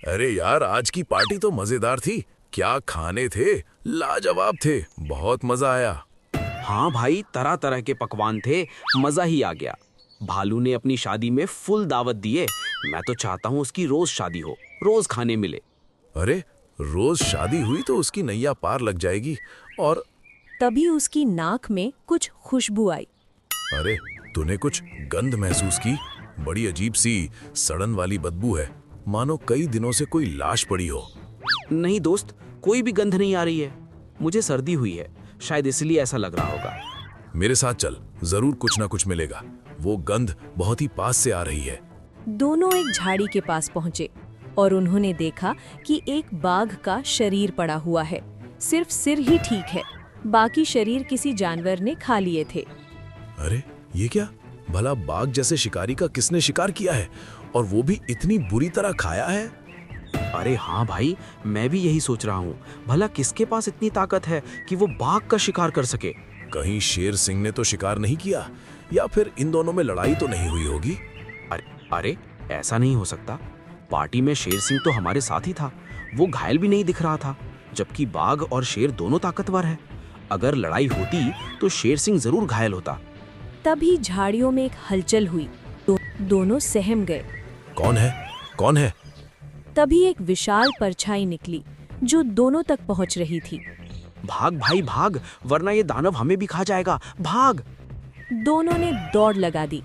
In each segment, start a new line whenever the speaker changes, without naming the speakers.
अरे यार, आज की पार्टी तो मजेदार थी। क्या खाने थे, लाजवाब थे, बहुत मजा आया।
हाँ भाई, तरह तरह के पकवान थे, मजा ही आ गया। भालू ने अपनी शादी में फुल दावत दिए। मैं तो चाहता हूँ उसकी रोज शादी हो, रोज खाने मिले।
अरे, रोज शादी हुई तो उसकी नैया पार लग जाएगी। और
तभी उसकी नाक में कुछ खुशबू आई।
अरे, तूने कुछ गंध महसूस की? बड़ी अजीब सी सड़न वाली बदबू है, मानो कई दिनों से कोई लाश पड़ी हो।
नहीं दोस्त, कोई भी गंध नहीं आ रही है। मुझे सर्दी हुई है, शायद इसलिए ऐसा लग रहा होगा।
मेरे साथ चल, जरूर कुछ ना कुछ मिलेगा। वो गंध बहुत ही पास से आ रही है।
दोनों एक झाड़ी के पास पहुंचे और उन्होंने देखा कि एक बाघ का शरीर पड़ा हुआ है। सिर्फ सिर ही ठीक है, बाकी शरीर किसी जानवर ने खा लिए थे।
अरे, ये क्या? भला बाघ जैसे शिकारी का किसने शिकार किया है, और वो भी इतनी बुरी तरह खाया है?
अरे हाँ भाई, मैं भी यही सोच रहा हूँ। भला किसके पास इतनी ताकत है कि वो बाघ का शिकार कर सके?
कहीं शेर सिंह ने तो शिकार नहीं किया, या फिर इन दोनों में लड़ाई तो नहीं हुई होगी?
अरे ऐसा नहीं हो सकता। पार्टी में शेर सिंह तो हमारे साथ ही था, वो घायल भी नहीं दिख रहा था, जबकि बाघ और शेर दोनों ताकतवर है। अगर लड़ाई होती तो शेर सिंह जरूर घायल होता।
तभी झाड़ियों में एक हलचल हुई। दोनों सहम गए।
कौन है? कौन है?
तभी एक विशाल परछाई निकली जो दोनों तक पहुंच रही थी।
भाग भाई भाग, वरना ये दानव हमें भी खा जाएगा, भाग।
दोनों ने दौड़ लगा दी।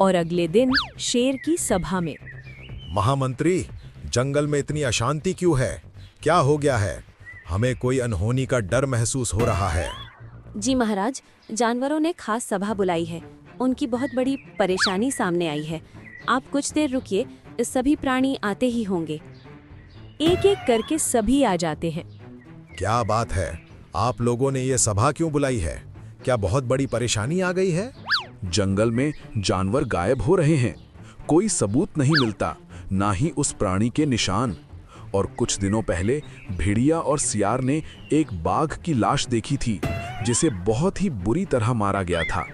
और अगले दिन शेर की सभा में,
महामंत्री, जंगल में इतनी अशांति क्यों है? क्या हो गया है? हमें कोई अनहोनी का डर महसूस हो रहा है।
जी महाराज, जानवरों ने खास सभा बुलाई है। उनकी बहुत बड़ी परेशानी सामने आई है। आप कुछ देर रुकिए, सभी प्राणी आते ही होंगे।
एक एक करके सभी आ जाते हैं।
क्या बात है? आप लोगों ने ये सभा क्यों बुलाई है? क्या बहुत बड़ी परेशानी आ गई है?
जंगल में जानवर गायब हो रहे हैं, कोई सबूत नहीं मिलता, ना ही उस प्राणी के निशान। और कुछ दिनों पहले भेड़िया और सियार ने एक बाघ की लाश देखी थी, जिसे बहुत ही बुरी तरह मारा गया था।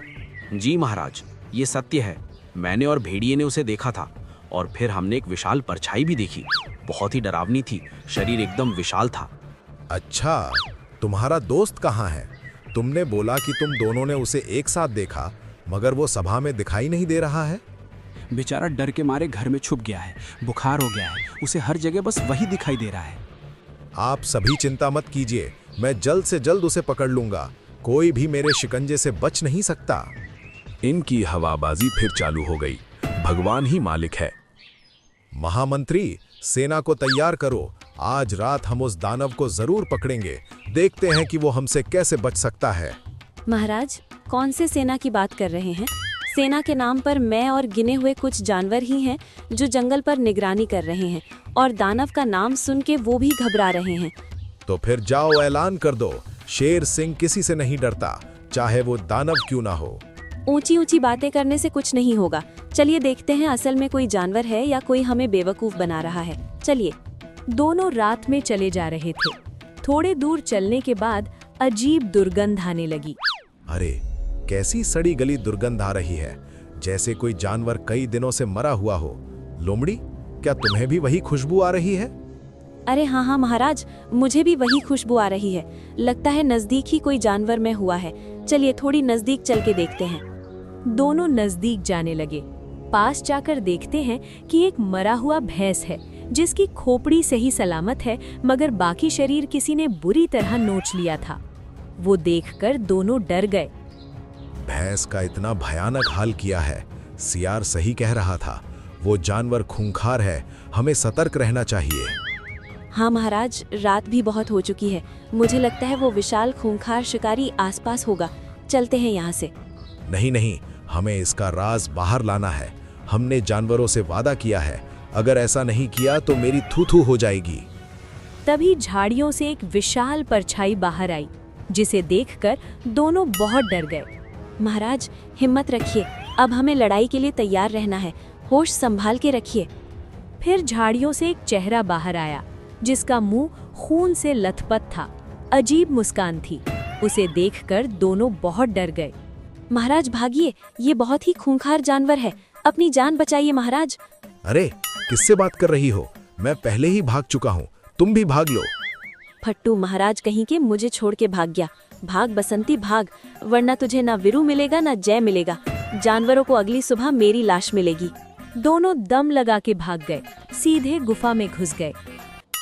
जी महाराज, ये सत्य है। मैंने और भेड़िए ने उसे देखा था, और फिर हमने एक विशाल परछाई भी देखी। बहुत ही डरावनी थी, शरीर एकदम विशाल था।
अच्छा, तुम्हारा दोस्त कहाँ है? तुमने बोला कि तुम दोनों ने उसे एक साथ देखा, मगर वो सभा में दिखाई नहीं दे रहा है।
बेचारा डर के मारे घर में छुप गया है, बुखार हो गया है, उसे हर जगह बस वही दिखाई दे रहा है।
आप सभी चिंता मत कीजिए, मैं जल्द से जल्द उसे पकड़ लूंगा। कोई भी मेरे शिकंजे से बच नहीं सकता।
इनकी हवाबाजी फिर चालू हो गई। भगवान ही मालिक है।
महामंत्री, सेना को तैयार करो। आज रात हम उस दानव को जरूर पकड़ेंगे। देखते हैं कि वो हमसे कैसे बच सकता है।
महाराज, कौन से सेना की बात कर रहे हैं? सेना के नाम पर मैं और गिने हुए कुछ जानवर ही हैं जो जंगल पर निगरानी कर रहे हैं, और दानव का नाम सुन के वो भी घबरा रहे हैं।
तो फिर जाओ, ऐलान कर दो। शेर सिंह किसी से नहीं डरता, चाहे वो दानव क्यों ना हो।
ऊंची ऊंची बातें करने से कुछ नहीं होगा। चलिए देखते हैं असल में कोई जानवर है या कोई हमें बेवकूफ बना रहा है। चलिए।
दोनों रात में चले जा रहे थे। थोड़े दूर चलने के बाद अजीब दुर्गंध आने लगी।
अरे, कैसी सड़ी गली दुर्गंध आ रही है, जैसे कोई जानवर कई दिनों से मरा हुआ हो। लोमड़ी, क्या तुम्हें भी वही खुशबू आ रही है?
अरे हाँ हाँ महाराज, मुझे भी वही खुशबू आ रही है। लगता है नजदीक ही कोई जानवर में हुआ है। चलिए थोड़ी नजदीक चल के देखते हैं।
दोनों नजदीक जाने लगे। पास जाकर देखते हैं कि एक मरा हुआ भैंस है, जिसकी खोपड़ी सही सलामत है, मगर बाकी शरीर किसी ने बुरी तरह नोच लिया था। वो देखकर दोनों डर गए।
भैंस का इतना भयानक हाल किया है। सियार सही कह रहा था, वो जानवर खूंखार है, हमें सतर्क रहना चाहिए।
हाँ महाराज, रात भी बहुत हो चुकी है। मुझे लगता है वो विशाल खूंखार शिकारी आसपास होगा। चलते हैं यहाँ से।
नहीं नहीं, हमें इसका राज बाहर लाना है। हमने जानवरों से वादा किया है, अगर ऐसा नहीं किया तो मेरी थू-थू हो जाएगी।
तभी झाड़ियों से एक विशाल परछाई बाहर आई, जिसे देखकर दोनों बहुत डर गए।
महाराज, हिम्मत रखिए, अब हमें लड़ाई के लिए तैयार रहना है। होश संभाल के रखिए।
फिर झाड़ियों से एक चेहरा बाहर आया, जिसका मुंह खून से लथपथ था। अजीब मुस्कान थी। उसे देखकर दोनों बहुत डर गए।
महाराज भागिए, ये बहुत ही खूंखार जानवर है, अपनी जान बचाइए महाराज।
अरे किससे बात कर रही हो? मैं पहले ही भाग चुका हूँ, तुम भी भाग लो।
फट्टू महाराज कहीं के मुझे छोड़ के भाग गया। भाग बसंती भाग, वरना तुझे ना वीरू मिलेगा ना जय मिलेगा। जानवरों को अगली सुबह मेरी लाश मिलेगी।
दोनों दम लगा के भाग गए, सीधे गुफा में घुस गए।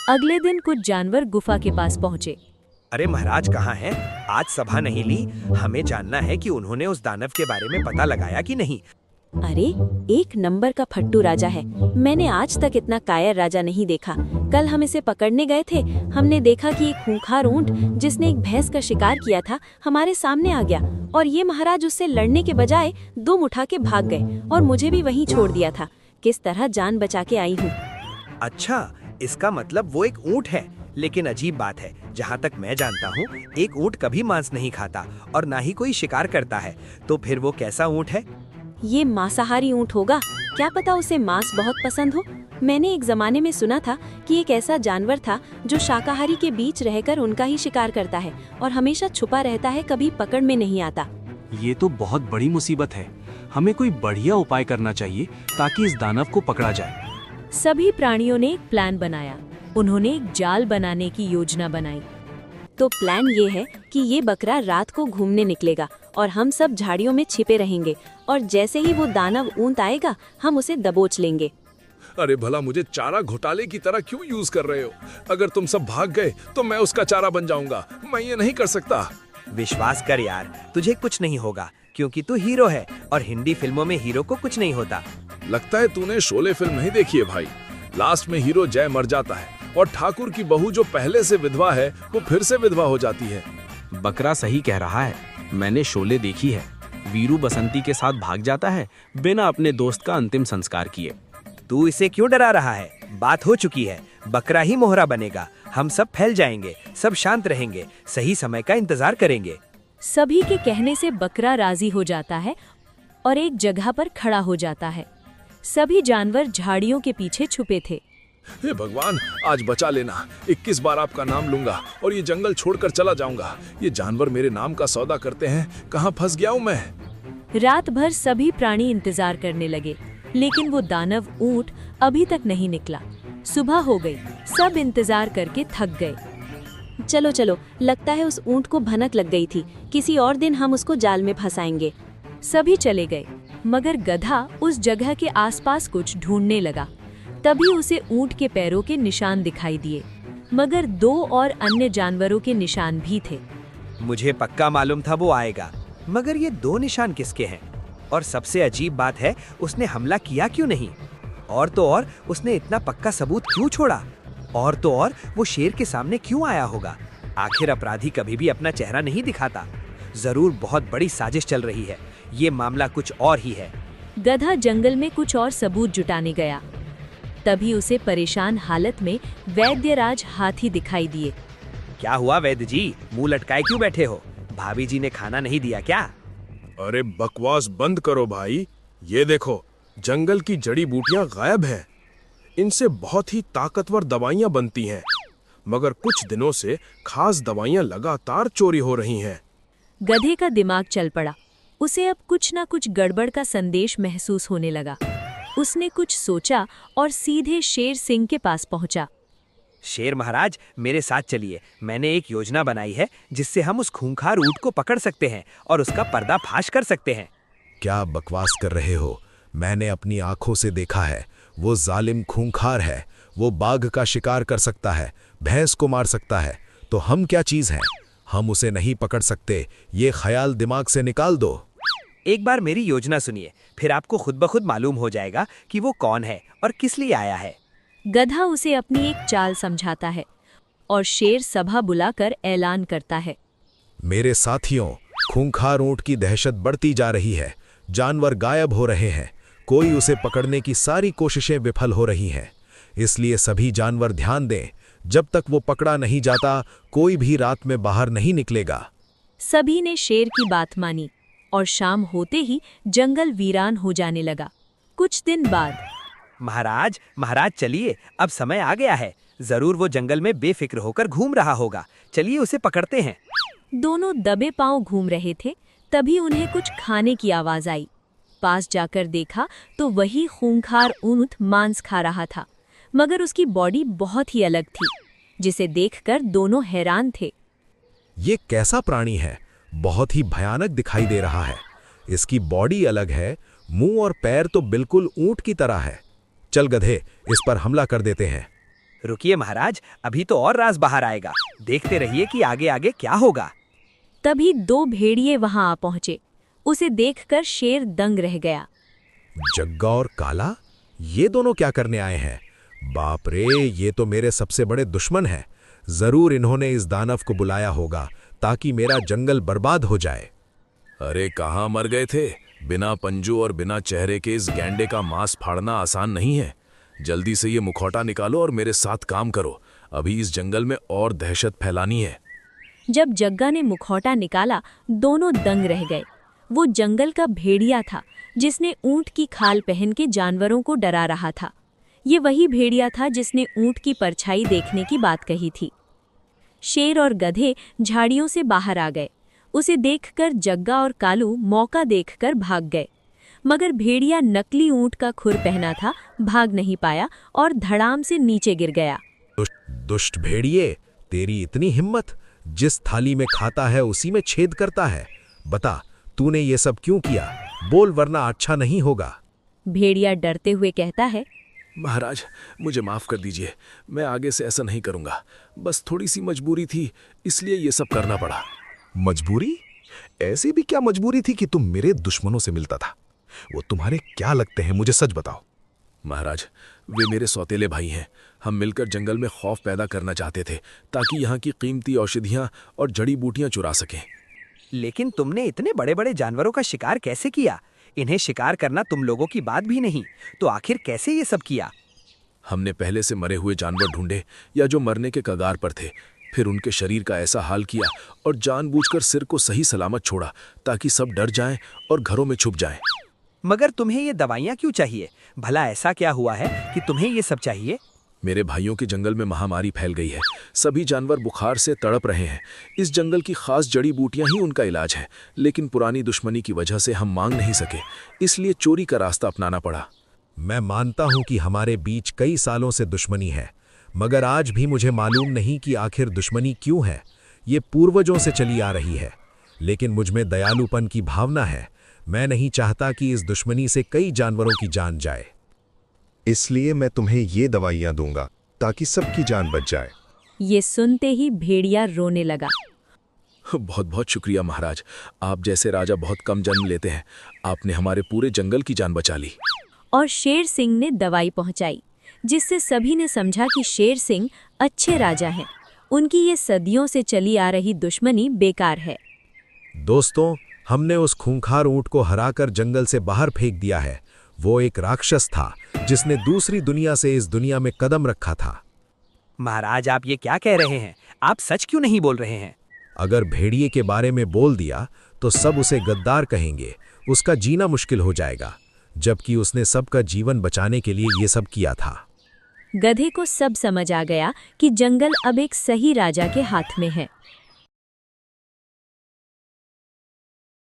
अगले दिन कुछ जानवर गुफा के पास पहुंचे।
अरे महाराज कहाँ हैं? आज सभा नहीं ली, हमें जानना है कि उन्होंने उस दानव के बारे में पता लगाया कि नहीं।
अरे एक नंबर का फट्टू राजा है, मैंने आज तक इतना कायर राजा नहीं देखा। कल हम इसे पकड़ने गए थे, हमने देखा कि एक खूंखार ऊंट जिसने एक भैंस का शिकार किया था हमारे सामने आ गया, और ये महाराज उससे लड़ने के बजाय दुम उठा के भाग गए और मुझे भी वहीं छोड़ दिया था। किस तरह जान बचा के आई हूँ।
अच्छा, इसका मतलब वो एक ऊंट है। लेकिन अजीब बात है, जहाँ तक मैं जानता हूँ एक ऊंट कभी मांस नहीं खाता और ना ही कोई शिकार करता है। तो फिर वो कैसा ऊंट है?
ये मांसाहारी ऊंट होगा, क्या पता उसे मांस बहुत पसंद हो। मैंने एक जमाने में सुना था कि एक ऐसा जानवर था जो शाकाहारी के बीच रहकर उनका ही शिकार करता है और हमेशा छुपा रहता है, कभी पकड़ में नहीं आता।
ये तो बहुत बड़ी मुसीबत है, हमें कोई बढ़िया उपाय करना चाहिए ताकि इस दानव को पकड़ा जाए।
सभी प्राणियों ने एक प्लान बनाया। उन्होंने एक जाल बनाने की योजना बनाई।
तो प्लान ये है कि ये बकरा रात को घूमने निकलेगा और हम सब झाड़ियों में छिपे रहेंगे, और जैसे ही वो दानव ऊंट आएगा हम उसे दबोच लेंगे।
अरे भला मुझे चारा घोटाले की तरह क्यों यूज कर रहे हो? अगर तुम सब भाग गए तो मैं उसका चारा बन जाऊंगा। मैं ये नहीं कर सकता।
विश्वास कर यार, तुझे कुछ नहीं होगा क्योंकि तू हीरो है और हिंदी फिल्मों में हीरो को कुछ नहीं होता।
लगता है तूने शोले फिल्म नहीं देखी है भाई। लास्ट में हीरो जय मर जाता है और ठाकुर की बहू जो पहले से विधवा है वो फिर से विधवा हो जाती है।
बकरा सही कह रहा है, मैंने शोले देखी है। वीरू बसंती के साथ भाग जाता है बिना अपने दोस्त का अंतिम संस्कार किए।
तू इसे क्यों डरा रहा है? बात हो चुकी है, बकरा ही मोहरा बनेगा। हम सब फैल जाएंगे, सब शांत रहेंगे, सही समय का इंतजार करेंगे।
सभी के कहने से बकरा राजी हो जाता है और एक जगह पर खड़ा हो जाता है। सभी जानवर झाड़ियों के पीछे छुपे थे।
हे भगवान, आज बचा लेना। 21 बार आपका नाम लूंगा और ये जंगल छोड़कर चला जाऊंगा। ये जानवर मेरे नाम का सौदा करते हैं, कहाँ फंस गया हूँ मैं।
रात भर सभी प्राणी इंतजार करने लगे, लेकिन वो दानव ऊंट अभी तक नहीं निकला। सुबह हो गई, सब इंतजार करके थक गए।
चलो चलो, लगता है उस ऊंट को भनक लग गई थी, किसी और दिन हम उसको जाल में फंसाएंगे।
सभी चले गए, मगर गधा उस जगह के आसपास कुछ ढूंढने लगा। तभी उसे ऊंट के पैरों के निशान दिखाई दिए, मगर 2 और अन्य जानवरों के निशान भी थे।
मुझे पक्का मालूम था वो आएगा, मगर ये 2 निशान किसके हैं? और सबसे अजीब बात है, उसने हमला किया क्यों नहीं? और तो और उसने इतना पक्का सबूत क्यों छोड़ा? और तो और वो शेर के सामने क्यों आया होगा? आखिर अपराधी कभी भी अपना चेहरा नहीं दिखाता। जरूर बहुत बड़ी साजिश चल रही है, ये मामला कुछ और ही है।
गधा जंगल में कुछ और सबूत जुटाने गया। तभी उसे परेशान हालत में वैद्यराज हाथी दिखाई दिए।
क्या हुआ वैद्य जी, मुंह लटकाए क्यों बैठे हो? भाभी जी ने खाना नहीं दिया क्या?
अरे बकवास बंद करो भाई। ये देखो, जंगल की जड़ी बूटियां गायब हैं। इनसे बहुत ही ताकतवर दवाइयां बनती हैं, मगर कुछ दिनों से खास दवाइयां लगातार चोरी हो रही हैं।
गधे का दिमाग चल पड़ा। उसे अब कुछ ना कुछ गड़बड़ का संदेश महसूस होने लगा। उसने कुछ सोचा और सीधे शेर सिंह के पास पहुंचा।
शेर महाराज, मेरे साथ चलिए। मैंने एक योजना बनाई है जिससे हम उस खूंखार ऊंट को पकड़ सकते हैं और उसका पर्दाफाश कर सकते हैं।
क्या बकवास कर रहे हो? मैंने अपनी आंखों से देखा है, वो जालिम खूंखार है। वो बाघ का शिकार कर सकता है, भैंस को मार सकता है, तो हम क्या चीज हैं? हम उसे नहीं पकड़ सकते, ये ख्याल दिमाग से निकाल दो।
एक बार मेरी योजना सुनिए, फिर आपको खुद ब खुद मालूम हो जाएगा कि वो कौन है और किस लिए आया है।
गधा उसे अपनी एक चाल समझाता है और शेर सभा बुलाकर ऐलान करता है।
मेरे साथियों, खूंखार ऊंट की दहशत बढ़ती जा रही है। जानवर गायब हो रहे हैं, कोई उसे पकड़ने की सारी कोशिशें विफल हो रही हैं। इसलिए सभी जानवर ध्यान दें, जब तक वो पकड़ा नहीं जाता कोई भी रात में बाहर नहीं निकलेगा।
सभी ने शेर की बात मानी और शाम होते ही जंगल वीरान हो जाने लगा। कुछ दिन बाद,
महाराज चलिए, अब समय आ गया है। जरूर वो जंगल में बेफिक्र होकर घूम रहा होगा, चलिए उसे पकड़ते हैं।
दोनों दबे पांव घूम रहे थे, तभी उन्हें कुछ खाने की आवाज आई। पास जाकर देखा तो वही खूंखार ऊंट मांस खा रहा था, मगर उसकी बॉडी बहुत ही अलग थी, जिसे देखकर दोनों हैरान थे।
ये कैसा प्राणी है? बहुत ही भयानक दिखाई दे रहा है। इसकी बॉडी अलग है, मुंह और पैर तो बिल्कुल ऊंट की तरह है। चल गधे, इस पर हमला कर देते हैं।
रुकिए महाराज, अभी तो और राज बाहर आएगा। देखते रहिए कि आगे आगे क्या होगा।
तभी 2 भेड़िए वहां आ पहुंचे। उसे देखकर शेर दंग रह गया।
जग्गा और काला, ये दोनों क्या करने आए हैं? बाप रे, ये तो मेरे सबसे बड़े दुश्मन हैं। जरूर इन्होंने इस दानव को बुलाया होगा ताकि मेरा जंगल बर्बाद हो जाए।
अरे कहाँ मर गए थे? बिना पंजू और बिना चेहरे के इस गैंडे का मांस फाड़ना आसान नहीं है। जल्दी से ये मुखौटा निकालो और मेरे साथ काम करो। अभी इस जंगल में और दहशत फैलानी है।
जब जग्गा ने मुखौटा निकाला, दोनों दंग रह गए। वो जंगल का भेड़िया था जिसने ऊंट की खाल पहन के जानवरों को डरा रहा था। ये वही भेड़िया था जिसने ऊंट की परछाई देखने की बात कही थी। शेर और गधे झाड़ियों से बाहर आ गए। उसे देखकर जग्गा और कालू मौका देखकर भाग गए, मगर भेड़िया नकली ऊंट का खुर पहना था, भाग नहीं पाया और धड़ाम से नीचे गिर गया।
दुष्ट भेड़िए, तेरी इतनी हिम्मत! जिस थाली में खाता है उसी में छेद करता है। बता, तूने ये सब क्यों किया? बोल, वरना अच्छा नहीं होगा।
भेड़िया डरते हुए कहता है,
महाराज, मुझे माफ कर दीजिए। मैं आगे से ऐसा नहीं करूंगा। बस थोड़ी सी मजबूरी थी, इसलिए ये सब करना पड़ा।
मजबूरी? ऐसी भी क्या मजबूरी थी कि तुम मेरे दुश्मनों से मिलता था? वो तुम्हारे क्या लगते हैं, मुझे सच बताओ।
महाराज, वे मेरे सौतेले भाई हैं। हम मिलकर जंगल में खौफ पैदा करना चाहते थे ताकि यहाँ की कीमती औषधियाँ और जड़ी बूटियाँ चुरा सकें।
लेकिन तुमने इतने बड़े बड़े जानवरों का शिकार कैसे किया? इन्हें शिकार करना तुम लोगों की बात भी नहीं, तो आखिर कैसे ये सब किया?
हमने पहले से मरे हुए जानवर ढूंढे या जो मरने के कगार पर थे, फिर उनके शरीर का ऐसा हाल किया और जानबूझकर सिर को सही सलामत छोड़ा ताकि सब डर जाएं और घरों में छुप जाएं।
मगर तुम्हें ये दवाइयाँ क्यों चाहिए? भला ऐसा क्या हुआ है कि तुम्हें ये सब चाहिए?
मेरे भाइयों के जंगल में महामारी फैल गई है। सभी जानवर बुखार से तड़प रहे हैं। इस जंगल की खास जड़ी बूटियां ही उनका इलाज है, लेकिन पुरानी दुश्मनी की वजह से हम मांग नहीं सके, इसलिए चोरी का रास्ता अपनाना पड़ा।
मैं मानता हूं कि हमारे बीच कई सालों से दुश्मनी है, मगर आज भी मुझे मालूम नहीं कि आखिर दुश्मनी क्यों है। ये पूर्वजों से चली आ रही है, लेकिन मुझमें दयालुपन की भावना है। मैं नहीं चाहता कि इस दुश्मनी से कई जानवरों की जान जाए।
इसलिए मैं तुम्हें ये दवाइयाँ दूंगा ताकि सबकी जान बच जाए।
ये सुनते ही भेड़िया रोने लगा।
बहुत बहुत शुक्रिया महाराज, आप जैसे राजा बहुत कम जन्म लेते हैं। आपने हमारे पूरे जंगल की जान बचा ली।
और शेर सिंह ने दवाई पहुंचाई, जिससे सभी ने समझा कि शेर सिंह अच्छे राजा हैं। उनकी ये सदियों से चली आ रही दुश्मनी बेकार है।
दोस्तों, हमने उस खूंखार ऊंट को हराकर जंगल से बाहर फेंक दिया है। वो एक राक्षस था जिसने दूसरी दुनिया से इस दुनिया में कदम रखा था।
महाराज, आप ये क्या कह रहे हैं? आप सच क्यों नहीं बोल रहे हैं?
अगर भेड़िए के बारे में बोल दिया तो सब उसे गद्दार कहेंगे, उसका जीना मुश्किल हो जाएगा, जबकि उसने सबका जीवन बचाने के लिए ये सब किया था।
गधे को सब समझ आ गया कि जंगल अब एक सही राजा के हाथ में है।